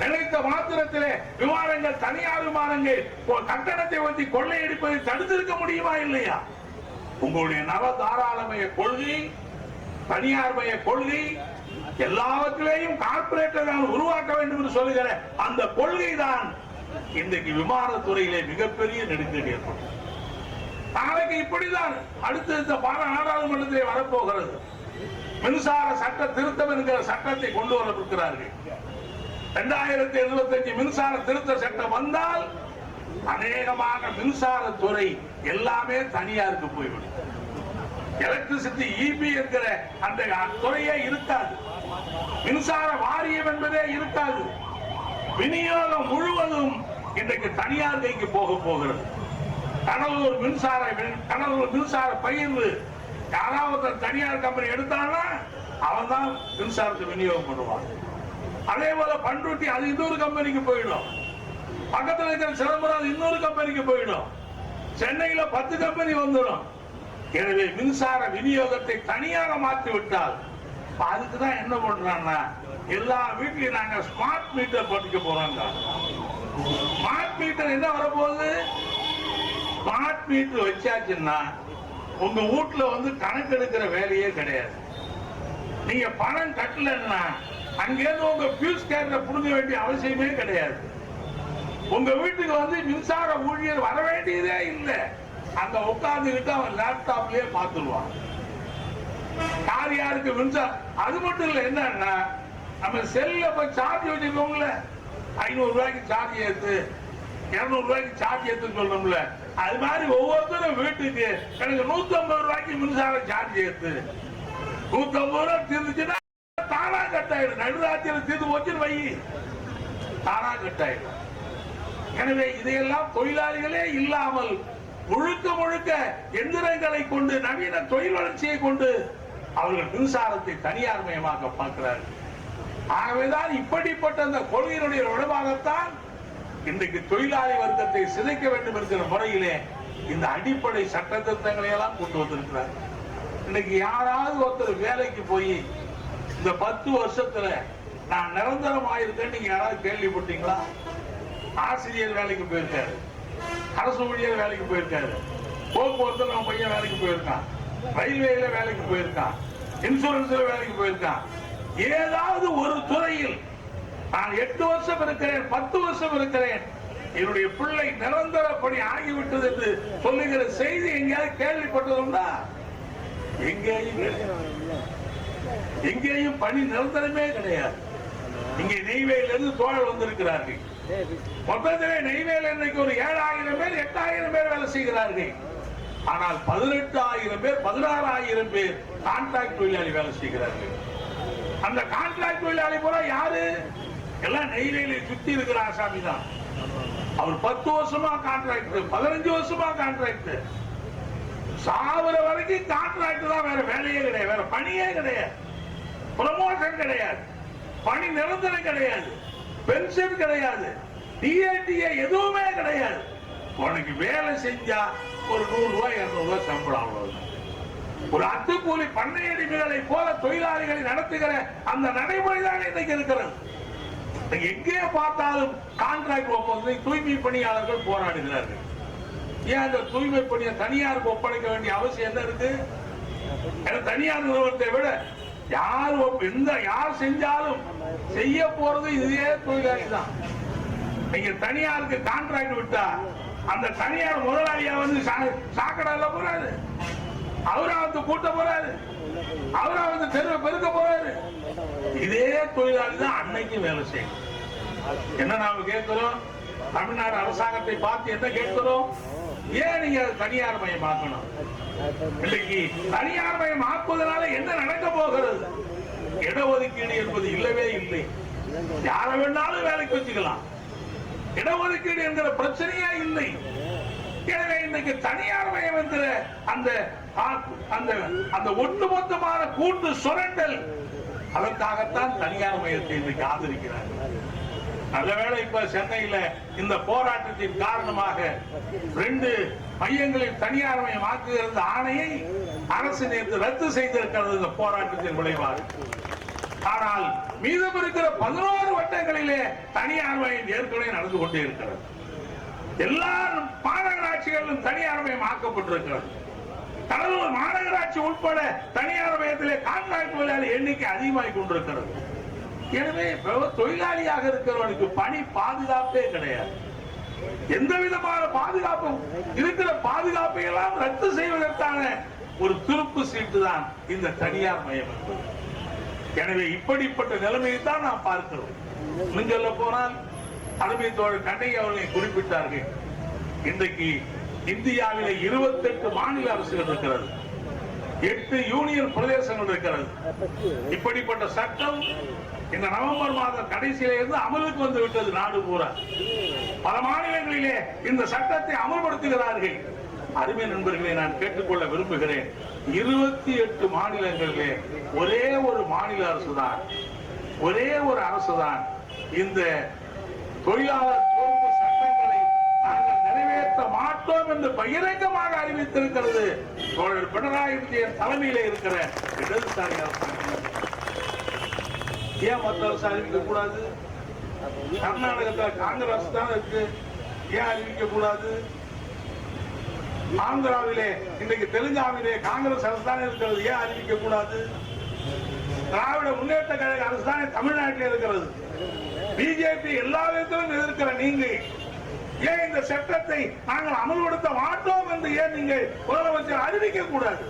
நினைத்த மாத்திரத்திலே விமானங்கள், தனியார் விமானங்கள் கட்டணத்தை ஒட்டி கொள்ளையடிப்பதை தடுத்திருக்க முடியுமா இல்லையா? உங்களுடைய நவ தாராளமய கொள்கை, தனியார் மய கொள்கை, எல்லாவற்றிலேயும் கார்பரேட்டை உருவாக்க வேண்டும் என்று சொல்லுகிற அந்த கொள்கை தான் இன்றைக்கு விமானத்துறையிலே மிகப்பெரிய நெருக்கடி ஏற்படும். நாளைக்கு இப்படிதான் அடுத்த நாடாளுமன்றத்திலே வரப்போகிறது. மின்சார சட்ட திருத்தம் என்கிற சட்டத்தை கொண்டு வரவிருக்கிறார்கள். 2075 மின்சார திருத்த சட்டம் வந்தால் அநேகமாக மின்சாரத்துறை எல்லாமே தனியாருக்கு போய்விடும். எலக்ட்ரிசிட்டி இபி என்கிற அந்த துறையே இருக்காது. மின்சார வாரியம் என்பதே இருக்காது. விநியோகம் முழுவதும் இன்றைக்கு தனியார் கைக்கு போகிறது. கடலூர் மின்சார பகிர்வு யாராவது தனியார் கம்பெனி எடுத்தாங்கன்னா அவன் தான் மின்சாரத்தை விநியோகம் பண்ணுவான். அதே போல பண்ருட்டி அது இன்னொரு கம்பெனிக்கு போயிடும். பக்கத்தில் இருக்கிற சிதம்பரம் இன்னொரு கம்பெனிக்கு போயிடும். சென்னையில 10 கம்பெனி வந்துடும். எனவே மின்சார விநியோகத்தை தனியாக மாற்றி விட்டால் அதுக்குதான் என்ன பண்றாங்கன்னா, எல்லா வீட்லயும் நாங்க ஸ்மார்ட் மீட்டர் போட்டுக்க போறோம். ஸ்மார்ட் மீட்டர் என்ன வரப்போகுது? ஸ்மார்ட் மீட்டர் வச்சாச்சுன்னா உங்க வீட்டுல கணக்கு எடுக்கிற வேலையே கிடையாது. நீங்க பணம் கட்டலன்னா அங்கிருந்து உங்க பியூஸ் கேட்ல புடுங்க வேண்டிய அவசியமே கிடையாது. உங்க வீட்டுக்கு மின்சார ஊழியர் வர வேண்டியதே இல்லை. அங்க உட்கார்ந்துகிட்டு அவன் லேப்டாப்லயே பார்த்துருவான் யார் யாருக்கு மின்சாரம். அது மட்டும் இல்ல, என்னன்னா நம்ம செல்ல போய் சார்ஜ் வச்சிருக்கோம்ல, 500 ரூபாய்க்கு சார்ஜ் ஏத்து, 200 ரூபாய்க்கு சார்ஜ் ஏத்துன்னு சொல்றோம்ல, அது மாதிரி ஒவ்வொருத்தரும் வீட்டுக்கு எனக்கு 150 ரூபாய்க்கு மின்சாரம் சார்ஜ் ஏத்து. 150 ரூபாய் தீர்ந்துச்சுன்னா தானா கட் ஆயிடும். நடுராத்திரியில் தீர்ந்து போச்சுன்னு வை, தானா கட் ஆயிடும். எனவே இதையெல்லாம் தொழிலாளிகளே இல்லாமல் முழுக்க முழுக்க எந்திரங்களை கொண்டு, நவீன தொழில் வளர்ச்சியை கொண்டு அவர்கள் மின்சாரத்தை தனியார் மயமாக்க பார்க்கிறார்கள். ஆகவேதான் இப்படிப்பட்ட அந்த கொள்கையினுடைய விடமாகத்தான் இன்றைக்கு தொழிலாளி வர்க்கத்தை சிதைக்க வேண்டும் என்கிற முறையிலே இந்த அடிப்படை சட்ட திட்டங்களை எல்லாம் கொண்டு வந்திருக்கிறார். இன்னைக்கு யாராவது ஒருத்தர் வேலைக்கு போய் இந்த 10 வருஷத்துல நான் நிரந்தரமாயிருக்கேன் நீங்க யாராவது கேள்விப்பட்டீங்களா? ஆசிரியர் வேலைக்கு போயிருக்காரு, அரசு ஊழியர் வேலைக்கு போயிருக்காரு, போக்குவரத்து நம்ம பையன் வேலைக்கு போயிருக்கான், ரயில்வேல வேலைக்கு போயிருக்கான், இன்சூரன்ஸ்ல வேலைக்கு போயிருக்கான். ஏதாவது ஒரு துறையில் நான் 8 வருஷம் இருக்கிறேன், 10 வருஷம் இருக்கிறேன், என்னுடைய பிள்ளை நிரந்தர பணி ஆகிவிட்டது என்று சொல்லுகிற செய்தி எங்கேயாவது கேள்விப்பட்டதுண்டா? எங்கேயும் பணி நிரந்தரமே கிடையாது. இங்கே நெய்வேலியிலிருந்து தோழர் வந்திருக்கிறார்கள். மொத்தத்திலே நெய்வேலி இன்றைக்கு ஒரு 7000 பேர் 8000 பேர் வேலை செய்கிறார்கள். ஆனால் 18,000 பேர் 16,000 பேர் கான்ட்ராக்ட் தொழிலாளி வேலை செய்கிறார்கள். அந்த கான்ட்ராக்ட் தொழிலாளி பூரா யாரு? எல்லாம் நெய்வேலியை சுத்தி இருக்கிற ஆசாமி தான். அவர் 10 வருஷமா கான்ட்ராக்ட், 15 வருஷமா கான்ட்ராக்ட், சாவர வரைக்கும் கான்ட்ராக்ட் தான், வேற வேலையே கிடையாது, வேற பணியே கிடையாது, ப்ரமோஷன் கிடையாது, பணி நிரந்தரம் கிடையாது, பென்ஷன் கிடையாது, டிஏடிஏ எதுவுமே கிடையாது. உனக்கு வேலை செஞ்சா ஒரு 100 ரூபாய் 200 ரூபாய் சம்பளம், அவ்வளவுதான். ஒரு அத்துக்கூலி பண்ணையடிமைகளை போல தொழிலாளிகளை நடத்துகிற அந்த நடைமுறை தான் இன்னைக்கு இருக்கிறது. எங்கே பார்த்தாலும் கான்ட்ராக்ட் ஒப்பந்தத்தை தூய்மை பணியாளர்கள் போராடுகிறார்கள். ஏன் அந்த தூய்மை பணியை தனியாருக்கு ஒப்படைக்க வேண்டிய அவசியம் என்ன இருக்கு? தனியார் நிறுவனத்தை விட யார் செஞ்சாலும் செய்ய போறது இதே தொழிலாளி தான். நீங்க தனியாருக்கு கான்ட்ராக்ட் விட்டா அந்த தனியார் முதலாளியா வந்து சாக்கடையில போறாரு, அவரா வந்து கூட்ட போறாரு, அவரா வந்து தெருவை பெருக்க போறாரு. இதே தொழிலாளி தான் அன்னைக்கு வேலை செய்யும். என்ன நாம கேட்கிறோம்? தமிழ்நாடு அரசாங்கத்தை பார்த்து என்ன கேட்கிறோம்? ஏன் நீங்க தனியார் மயமாக்கணும்? இன்னைக்கு தனியார் மயம் ஆக்குவதனால என்ன நடக்க போகிறது? இடஒதுக்கீடு என்பது இல்லவே இல்லை. யார வேணாலும் வேலைக்கு வச்சுக்கலாம். இடஒதுக்கீடு என்கிற பிரச்சனையே இல்லை. எனவே இன்னைக்கு தனியார் மயம் என்கிற அந்த ஒட்டுமொத்தமான கூட்டு சுரண்டல், அதற்காகத்தான் தனியார் மயத்தை இன்னைக்கு ஆதரிக்கிறார்கள். நல்லவேளை இப்ப சென்னையில இந்த போராட்டத்தின் காரணமாக 2 மையங்களில் தனியார் மயம் ஆக்குகிற ஆணையை அரசு நேற்று ரத்து செய்திருக்கிறது. இந்த போராட்டத்தின் விளைவாக. ஆனால் மீதம் இருக்கிற 11 வட்டங்களிலே தனியார் மயம் ஏற்கனவே நடந்து கொண்டே இருக்கிறது. எல்லா மாநகராட்சிகளிலும் தனியார் மயம் ஆக்கப்பட்டிருக்கிறது. கடலூர் மாநகராட்சி உட்பட தனியார் மயத்திலே கான்ட்ராக்ட் தொழிலாளி எண்ணிக்கை அதிகமாகிக் கொண்டிருக்கிறது. எனவே தொழிலாளியாக இருக்கிறவனுக்கு பணி பாதுகாப்பே கிடையாது. எந்த விதமான பாதுகாப்பும் இருக்கிற பாதுகாப்பை எல்லாம் ரத்து செய்வதற்கான ஒரு துருப்பு சீட்டு தான் இந்த தனியார் மயம் என்பது. எனவே இப்படிப்பட்ட நிலைமையை தான் நாம் பார்க்கிறோம். இன்னும் சொல்ல போனால் தலைமை தோழர் கண்ணகி அவர்களை குறிப்பிட்டார்கள். இன்றைக்கு இந்தியாவிலே 28 மாநில அரசுகள் இருக்கிறது, 8 யூனியன் பிரதேசங்கள் இருக்கிறது. இப்படிப்பட்ட சட்டம் இந்த நவம்பர் மாதம் கடைசியில இருந்து அமலுக்கு வந்து விட்டது. நாடு பூரா பல மாநிலங்களிலே இந்த சட்டத்தை அமல்படுத்துகிறார்கள். அருமை நண்பர்களை நான் கேட்டுக்கொள்ள விரும்புகிறேன். 28 மாநிலங்களிலே ஒரே ஒரு மாநில அரசுதான், ஒரே ஒரு அரசுதான் இந்த தொழிலாளர் தோல்வி சட்டங்களை நாங்கள் நிறைவேற்ற மாட்டோம் என்று பகிரங்கமாக அறிவித்திருக்கிறது. தோழர் பினராயி விஜயன் தலைமையிலே இருக்கிற இடதுசாரி அரசாங்கம். ஏன் மத்திய அரசு அறிவிக்க கூடாது? கர்நாடகத்தில் காங்கிரஸ் தான் இருக்கு, ஏன் அறிவிக்க கூடாது? ஆந்திராவிலே இன்றைக்கு தெலுங்காவிலே காங்கிரஸ் அரசு தான் இருக்கிறது, ஏன் அறிவிக்க கூடாது? திராவிட முன்னேற்ற கழக அரசு தான் தமிழ்நாட்டில் இருக்கிறது. பிஜேபி எல்லா விதத்திலும் எதிர்க்கிற நீங்க ஏன் இந்த சட்டத்தை நாங்கள் அமல்படுத்த மாட்டோம் என்று ஏன் நீங்கள் முதலமைச்சர் அறிவிக்க கூடாது?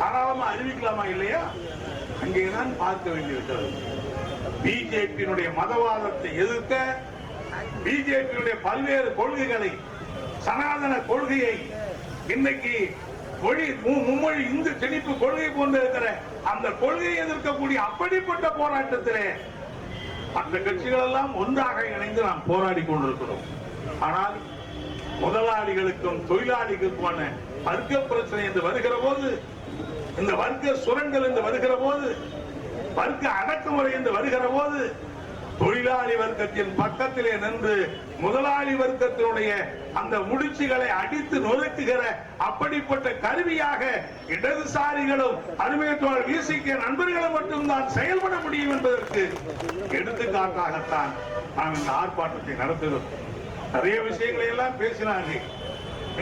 தாராளமா அறிவிக்கலாமா இல்லையா? அங்கேதான் பார்க்க வேண்டியிருக்கிறது. பிஜேபியினுடைய மதவாதத்தை எதிர்க்க, பிஜேபியுடைய பல்வேறு கொள்கைகளை, சனாதன கொள்கையை, இன்னைக்கு மும்மொழி இந்து திணிப்பு கொள்கை போன்று இருக்கிற அந்த கொள்கையை எதிர்க்கக்கூடிய அப்படிப்பட்ட போராட்டத்திலே அந்த கட்சிகள் எல்லாம் ஒன்றாக இணைந்து நாம் போராடி கொண்டிருக்கிறோம். ஆனால் முதலாளிகளுக்கும் தொழிலாளிகளுக்குமான வர்க்க பிரச்சனை என்று வருகிற போது, இந்த வர்க்க சுரண்டல் என்று வருகிற போது, வர்க்க அடக்குமுறை என்று வருகிற போது, தொழிலாளி வர்க்கத்தின் பக்கத்திலே நின்று முதலாளி வர்க்கத்தினுடைய அந்த முடிச்சுகளை அடித்து நொறுக்குகிற அப்படிப்பட்ட கருவியாக இடதுசாரிகளும் அருமையத்தோடு வீசிக்க நண்பர்களும் மட்டும்தான் செயல்பட முடியும் என்பதற்கு எடுத்துக்காட்டாகத்தான் நாம் இந்த ஆர்ப்பாட்டத்தை நடத்துகிறோம். நிறைய விஷயங்களை எல்லாம் பேசினார்கள்.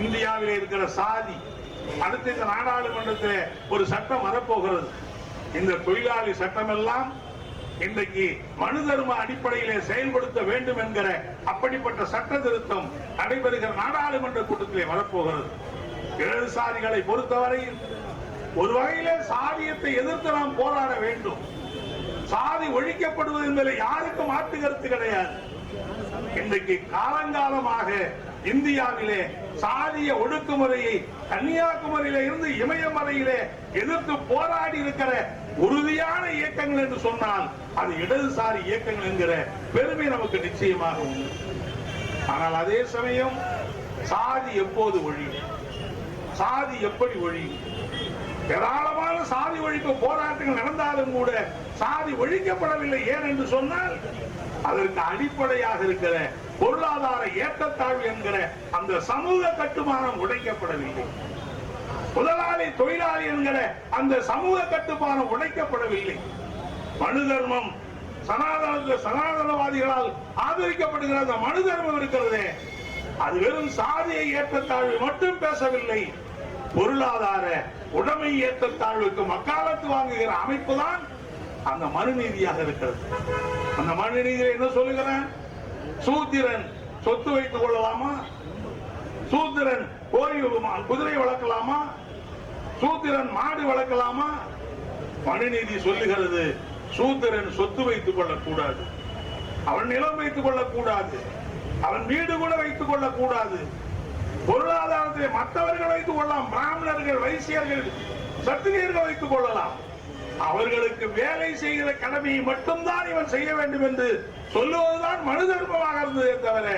இந்தியாவில் இருக்கிற சாதி, அடுத்த இந்த நாடாளுமன்றத்தில் ஒரு சட்டம் வரப்போகிறது. இந்த தொழிலாளி சட்டம் எல்லாம் இன்றைக்கு மனு தர்ம அடிப்படையிலே செயல்படுத்த வேண்டும் என்கிற அப்படிப்பட்ட சட்ட திருத்தம் நடைபெறுகிற நாடாளுமன்ற கூட்டத்திலே வரப்போகிறது. இடதுசாரிகளை பொறுத்தவரையில் ஒரு வகையிலே சாதியத்தை எதிர்த்து நாம் போராட வேண்டும். சாதி ஒழிக்கப்படுவது என்பதில் யாருக்கும் மாற்று கருத்து கிடையாது. இன்றைக்கு காலங்காலமாக இந்தியாவிலே சாதிய ஒடுக்குமுறையை கன்னியாகுமரியில இருந்து இமயமலையிலே எதிர்த்து போராடி இருக்கிற உறுதியான இயக்கங்கள் என்று சொன்னால் அது இடதுசாரி இயக்கங்கள் என்கிற பெருமை நமக்கு நிச்சயமாக உண்டு. ஆனால் அதே சமயம் சாதி எப்போது ஒழியும்? சாதி எப்படி ஒழியும்? ஏராளமான சாதி ஒழிப்பு போராட்டங்கள் நடந்தாலும் கூட சாதி ஒழிக்கப்படவில்லை. ஏன் என்று சொன்னால் அதற்கு அடிப்படையாக இருக்கிற பொருளாதார ஏற்றத்தாழ்வு என்கிற அந்த சமூக கட்டுமானம் உடைக்கப்படவில்லை. முதலாளி தொழிலாளி என்கிற அந்த சமூக கட்டுமானம் உடைக்கப்படவில்லை. மனு தர்மம் சனாதனவாதிகளால் ஆதரிக்கப்படுகிற அந்த மனு தர்மம் இருக்கிறதே, அது வெறும் சாதிய ஏற்றத்தாழ்வு மட்டும் பேசவில்லை, பொருளாதார உடைமை ஏற்றத்தாழ்வுக்கு வக்காலத்து வாங்குகிற அமைப்பு தான் அந்த மனுநீதியாக இருக்கிறது. அந்த மனுநீதியை என்ன சொல்லுகிறேன்? சூத்திரன் சொத்து வைத்துக் கொள்ளலாமா? சூத்திரன் குதிரை வளர்க்கலாமா? சூத்திரன் மாடு வளர்க்கலாமா? மனுநீதி சொல்லுகிறது சூத்திரன் சொத்து வைத்துக் கொள்ளக்கூடாது, அவன் நிலம் வைத்துக் கொள்ளக்கூடாது, அவன் வீடு கூட வைத்துக் கொள்ளக்கூடாது. பொருளாதாரத்தை மற்றவர்கள் வைத்துக் கொள்ளலாம், பிராமணர்கள், வைசியர்கள், சத்திரியர்கள் வைத்துக் கொள்ளலாம். அவர்களுக்கு வேலை செய்கிற கடமையை மட்டும்தான் இவன் செய்ய வேண்டும் என்று சொல்லுவதுதான் மனு தர்மமாக இருந்ததே தவிர,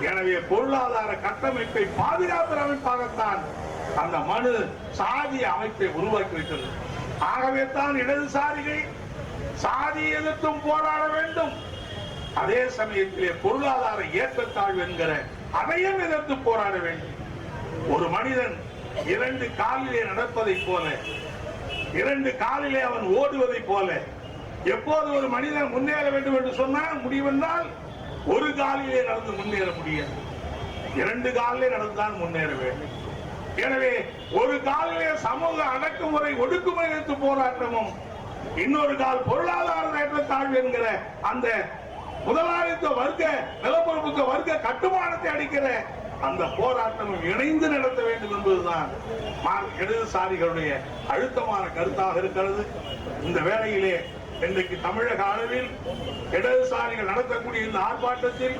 எனவே பொருளாதார கட்டமைப்பை பாதுகாப்பு அமைப்பாகத்தான் அந்த மனு சாதிய அமைப்பை உருவாக்கி வைத்தது. ஆகவே தான் இடதுசாரிகள் சாதி எதிர்த்தும் போராட வேண்டும், அதே சமயத்திலே பொருளாதார ஏற்றத்தாழ்வு என்கிற அதையும் எதிர்த்து போராட வேண்டும். ஒரு மனிதன் இரண்டு காலிலே நடப்பதை போல, இரண்டு காலிலே அவன் ஓடுவதை போல, எப்போது ஒரு மனிதன் முன்னேற வேண்டும் என்று சொன்னால் முடிவென்றால் ஒரு காலிலே நடந்து முன்னேற முடியாது, இரண்டு காலிலே நடந்துதான் முன்னேற வேண்டும். எனவே ஒரு காலிலே சமூக அடக்குமுறை ஒடுக்குமுறை எதிர்த்து போராட்டமும், இன்னொரு கால் பொருளாதார ஏற்றத்தாழ்வு என்கிற அந்த முதலாளித்துவ வர்க்க நிலப்பரப்புக்கு வர்க்க கட்டுமானத்தை அடிக்கிற அந்த போராட்டமும் இணைந்து நடத்த வேண்டும் என்பதுதான் இடதுசாரிகளுடைய அழுத்தமான கருத்தாக இருக்கிறது. இந்த வேளையிலே இன்றைக்கு தமிழக அளவில் இடதுசாரிகள் நடத்தக்கூடிய இந்த ஆர்ப்பாட்டத்தில்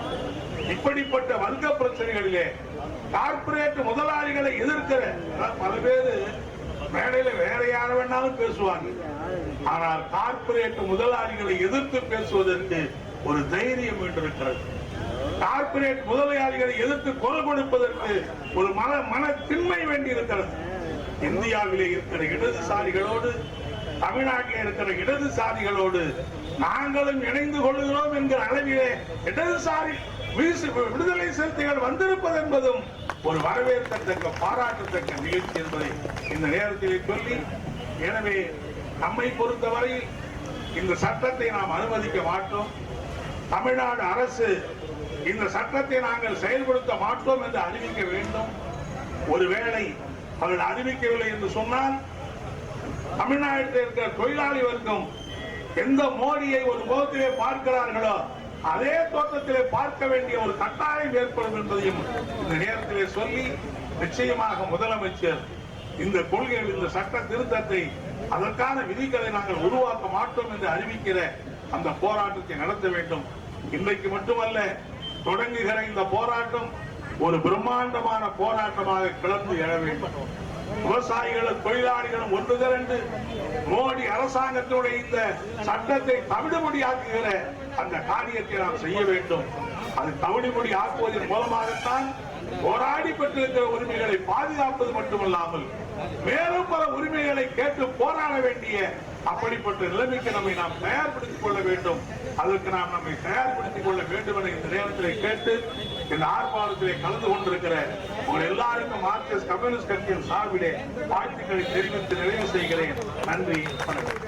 இப்படிப்பட்ட வர்க்க பிரச்சனைகளிலே கார்ப்பரேட் முதலாளிகளை எதிர்க்கிற பல பேர் மேடையில வேற யார வேணாலும் பேசுவாங்க, ஆனால் கார்ப்பரேட் முதலாளிகளை எதிர்த்து பேசுவதற்கு ஒரு தைரியம் என்றிருக்கிறது. கார்ப்பரேட் முதலாளிகளை எதிர்த்து குரல் கொடுப்பதற்கு ஒரு மன திண்மை வேண்டி இருக்கிறது. இந்தியாவிலே இருக்கிற இடதுசாரிகளோடு, தமிழ்நாட்டில் இருக்கிற இடதுசாரிகளோடு நாங்களும் இணைந்து கொள்கிறோம் என்கிற அளவிலே இடதுசாரி விடுதலை சிறுத்தைகள் வந்திருப்பது என்பதும் ஒரு வரவேற்கத்தக்க பாராட்டத்தக்க நிகழ்ச்சி என்பதை இந்த நேரத்திலே சொல்லி, எனவே நம்மை பொறுத்தவரையில் இந்த சட்டத்தை நாம் அனுமதிக்க மாட்டோம். தமிழ்நாடு அரசு இந்த சட்டத்தை நாங்கள் செயல்படுத்த மாட்டோம் என்று அறிவிக்க வேண்டும். ஒருவேளை அவர்கள் அறிவிக்கவில்லை என்று சொன்னால் தமிழ்நாட்டில் இருக்கிற தொழிலாளி வர்க்கம் எந்த மோடியை ஒரு முகத்திலே பார்க்கிறார்களோ அதே தோற்றத்திலே பார்க்க வேண்டிய ஒரு கட்டாயம் ஏற்படும் என்பதையும் இந்த நேரத்திலே சொல்லி, நிச்சயமாக முதலமைச்சர் இந்த கொள்கைகள், இந்த சட்ட திருத்தத்தை, அதற்கான விதிகளை நாங்கள் உருவாக்க மாட்டோம் என்று அறிவிக்கிற அந்த போராட்டத்தை நடத்த வேண்டும். இன்றைக்கு மட்டுமல்ல, தொடங்குகிற இந்த போராட்டம் ஒரு பிரம்மாண்டமான போராட்டமாக கிளம்பி எழ வேண்டும். விவசாயிகளும் தொழிலாளிகளும் ஒன்று திரண்டு மோடி அரசாங்கத்தினுடைய இந்த சட்டத்தை தவிடுபடியாக்குகிற அந்த காரியத்தை நாம் செய்ய வேண்டும். அது தவிடுபடி ஆக்குவதன் மூலமாகத்தான் போராடி பெற்றிருக்கிற உரிமைகளை பாதுகாப்பது மட்டுமல்லாமல் மேலும் பல உரிமைகளை கேட்டு போராட வேண்டிய அப்படிப்பட்ட நிலைமைக்கு நம்மை நாம் தயார்படுத்திக் கொள்ள வேண்டும். அதற்கு நாம் நம்மை தயார்படுத்திக் கொள்ள வேண்டும் என இந்த நேரத்தில் கேட்டு, இந்த ஆர்ப்பாட்டத்திலே கலந்து கொண்டிருக்கிற உங்கள் எல்லாருக்கும் மார்க்சிஸ்ட் கம்யூனிஸ்ட் கட்சியின் சார்பிலே வாழ்த்துக்களை தெரிவித்து நிறைவு செய்கிறேன். நன்றி, வணக்கம்.